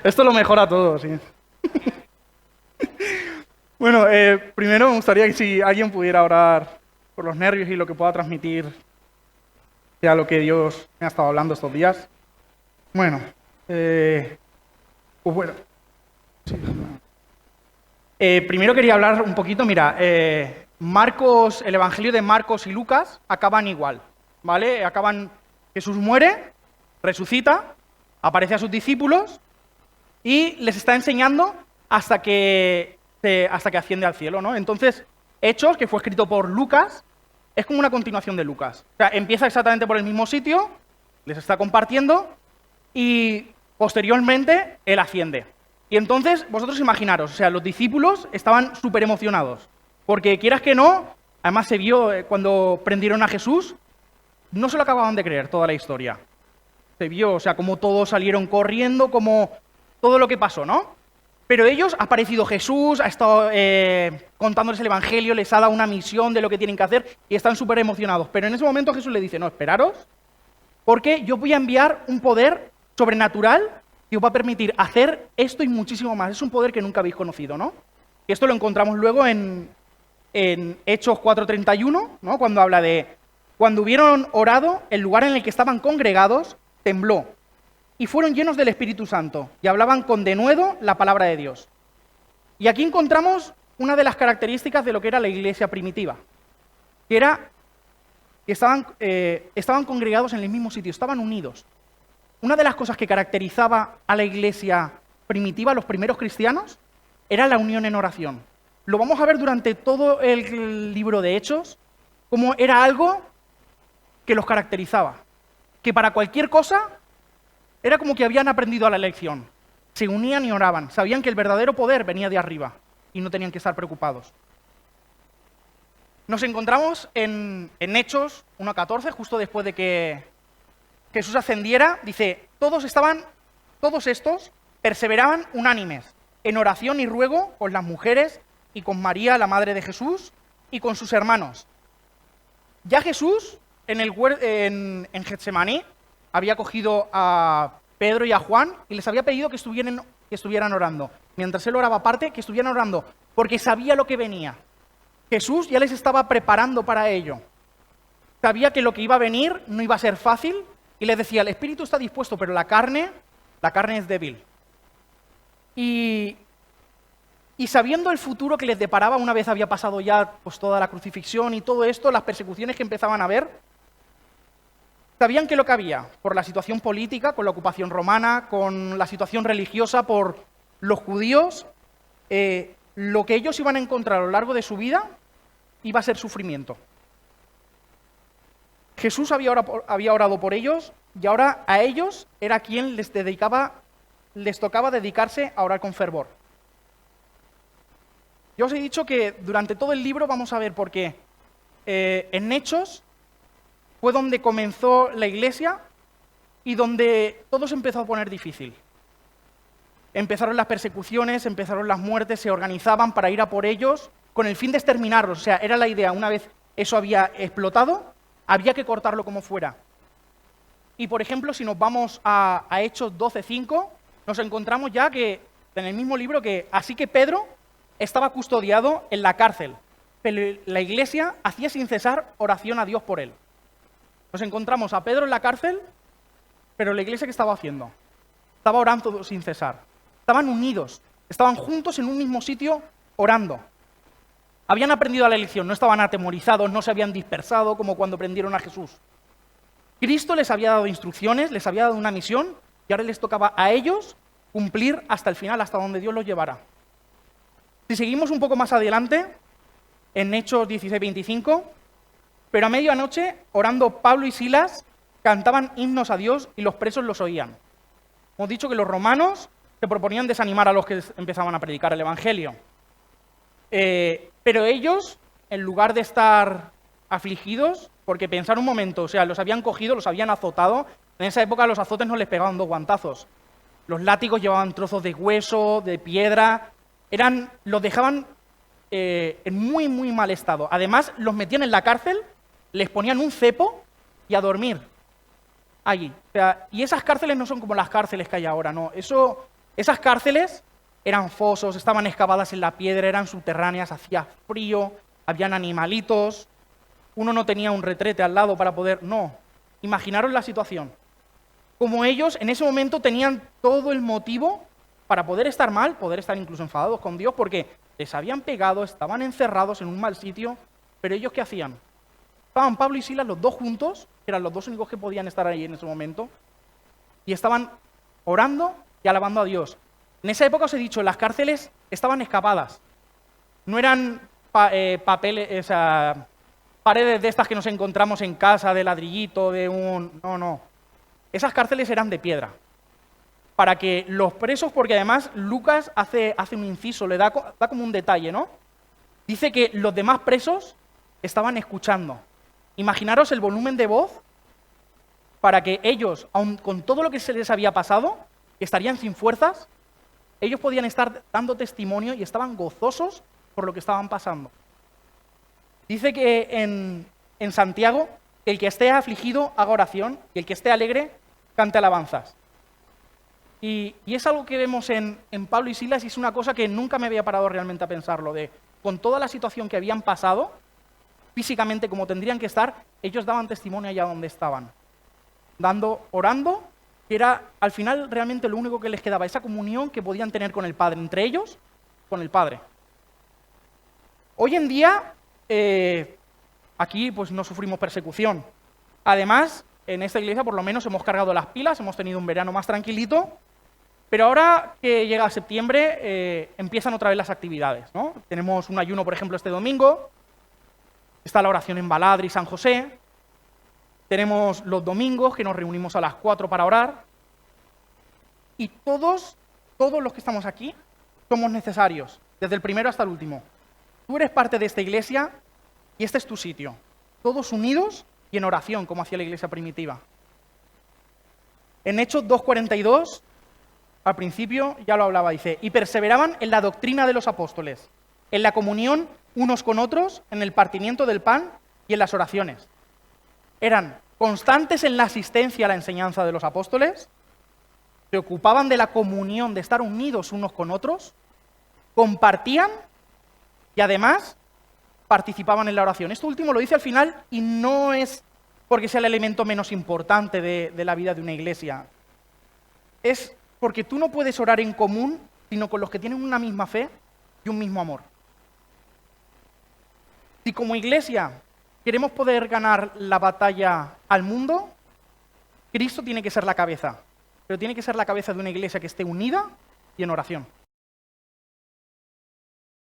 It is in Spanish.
Esto lo mejora todo, sí. Bueno, primero me gustaría que si alguien pudiera orar por los nervios y lo que pueda transmitir sea lo que Dios me ha estado hablando estos días. Bueno, pues bueno. Sí. Primero quería hablar un poquito, mira, Marcos, el Evangelio de Marcos y Lucas acaban igual, ¿vale? Jesús muere, resucita, aparece a sus discípulos y les está enseñando hasta que asciende al cielo, ¿no? Entonces, Hechos, que fue escrito por Lucas, es como una continuación de Lucas. O sea, empieza exactamente por el mismo sitio, les está compartiendo y posteriormente él asciende. Y entonces, vosotros imaginaros, o sea, los discípulos estaban súper emocionados, porque quieras que no, además se vio cuando prendieron a Jesús, no se lo acababan de creer toda la historia. Se vio, o sea, cómo todos salieron corriendo, como todo lo que pasó, ¿no? Pero ellos, ha aparecido Jesús, ha estado contándoles el Evangelio, les ha dado una misión de lo que tienen que hacer y están súper emocionados. Pero en ese momento Jesús les dice, no, esperaros, porque yo voy a enviar un poder sobrenatural que os va a permitir hacer esto y muchísimo más. Es un poder que nunca habéis conocido, ¿no? Y esto lo encontramos luego en Hechos 4:31, ¿no? Cuando habla de, cuando hubieron orado, el lugar en el que estaban congregados tembló y fueron llenos del Espíritu Santo y hablaban con denuedo la palabra de Dios. Y aquí encontramos una de las características de lo que era la iglesia primitiva, que era que estaban congregados en el mismo sitio, estaban unidos. Una de las cosas que caracterizaba a la iglesia primitiva, a los primeros cristianos, era la unión en oración. Lo vamos a ver durante todo el libro de Hechos, como era algo que los caracterizaba, que para cualquier cosa era como que habían aprendido a la lección. Se unían y oraban, sabían que el verdadero poder venía de arriba y no tenían que estar preocupados. Nos encontramos en Hechos 1:14, justo después de que Jesús ascendiera, dice, todos estos perseveraban unánimes en oración y ruego con las mujeres y con María, la madre de Jesús, y con sus hermanos. Ya Jesús, en Getsemaní, había cogido a Pedro y a Juan y les había pedido que estuvieran orando. Mientras él oraba aparte, que estuvieran orando, porque sabía lo que venía. Jesús ya les estaba preparando para ello. Sabía que lo que iba a venir no iba a ser fácil y les decía, el espíritu está dispuesto, pero la carne es débil. Y sabiendo el futuro que les deparaba una vez había pasado ya pues, toda la crucifixión y todo esto, las persecuciones que empezaban a ver, sabían que lo que había, por la situación política, con la ocupación romana, con la situación religiosa, por los judíos, lo que ellos iban a encontrar a lo largo de su vida iba a ser sufrimiento. Jesús había orado por ellos y ahora a ellos era quien les tocaba dedicarse a orar con fervor. Yo os he dicho que durante todo el libro vamos a ver por qué en Hechos fue donde comenzó la iglesia y donde todo se empezó a poner difícil. Empezaron las persecuciones, empezaron las muertes, se organizaban para ir a por ellos con el fin de exterminarlos. O sea, era la idea, una vez eso había explotado, había que cortarlo como fuera. Y por ejemplo, si nos vamos a Hechos 12:5, nos encontramos ya que en el mismo libro que así que Pedro estaba custodiado en la cárcel, pero la iglesia hacía sin cesar oración a Dios por él. Nos encontramos a Pedro en la cárcel, pero la iglesia, ¿qué estaba haciendo? Estaba orando sin cesar. Estaban unidos, estaban juntos en un mismo sitio orando. Habían aprendido la lección, no estaban atemorizados, no se habían dispersado como cuando prendieron a Jesús. Cristo les había dado instrucciones, les había dado una misión y ahora les tocaba a ellos cumplir hasta el final, hasta donde Dios los llevara. Si seguimos un poco más adelante, en Hechos 16:25, pero a medianoche, orando Pablo y Silas, cantaban himnos a Dios y los presos los oían. Hemos dicho que los romanos se proponían desanimar a los que empezaban a predicar el Evangelio. Pero ellos, en lugar de estar afligidos, porque pensar un momento, o sea, los habían cogido, los habían azotado, en esa época los azotes no les pegaban 2 guantazos. Los látigos llevaban trozos de hueso, de piedra, los dejaban en muy, muy mal estado. Además, los metían en la cárcel, les ponían un cepo y a dormir allí. O sea, y esas cárceles no son como las cárceles que hay ahora, no. Eso Esas cárceles eran fosos, estaban excavadas en la piedra, eran subterráneas, hacía frío, habían animalitos, uno no tenía un retrete al lado para poder... No, imaginaros la situación. Como ellos en ese momento tenían todo el motivo para poder estar mal, poder estar incluso enfadados con Dios, porque les habían pegado, estaban encerrados en un mal sitio, pero ellos ¿qué hacían? Estaban Pablo y Silas los dos juntos, que eran los dos únicos que podían estar ahí en ese momento, y estaban orando y alabando a Dios. En esa época os he dicho, las cárceles estaban excavadas, no eran papeles, paredes de estas que nos encontramos en casa, de ladrillito, de un... No. Esas cárceles eran de piedra. Para que los presos, porque además Lucas hace un inciso, le da como un detalle, ¿no? Dice que los demás presos estaban escuchando. Imaginaros el volumen de voz para que ellos, aun con todo lo que se les había pasado, que estarían sin fuerzas, ellos podían estar dando testimonio y estaban gozosos por lo que estaban pasando. Dice que en Santiago, que el que esté afligido haga oración y el que esté alegre cante alabanzas. Y es algo que vemos en Pablo y Silas y es una cosa que nunca me había parado realmente a pensarlo, de con toda la situación que habían pasado, físicamente como tendrían que estar, ellos daban testimonio allá donde estaban, orando, que era al final realmente lo único que les quedaba, esa comunión que podían tener con el Padre, entre ellos, con el Padre. Hoy en día, aquí pues no sufrimos persecución. Además, en esta iglesia por lo menos hemos cargado las pilas, hemos tenido un verano más tranquilito, pero ahora que llega septiembre empiezan otra vez las actividades, ¿no? Tenemos un ayuno, por ejemplo, este domingo, está la oración en Baladre y San José, tenemos los domingos que nos reunimos a las 4 para orar, y todos los que estamos aquí somos necesarios, desde el primero hasta el último. Tú eres parte de esta iglesia y este es tu sitio, todos unidos y en oración, como hacía la iglesia primitiva. En Hechos 2:42, al principio ya lo hablaba, dice, y perseveraban en la doctrina de los apóstoles, en la comunión unos con otros, en el partimiento del pan y en las oraciones. Eran constantes en la asistencia a la enseñanza de los apóstoles, se ocupaban de la comunión, de estar unidos unos con otros, compartían y además participaban en la oración. Esto último lo dice al final y no es porque sea el elemento menos importante de la vida de una iglesia. Es porque tú no puedes orar en común, sino con los que tienen una misma fe y un mismo amor. Si como iglesia queremos poder ganar la batalla al mundo, Cristo tiene que ser la cabeza, pero tiene que ser la cabeza de una iglesia que esté unida y en oración.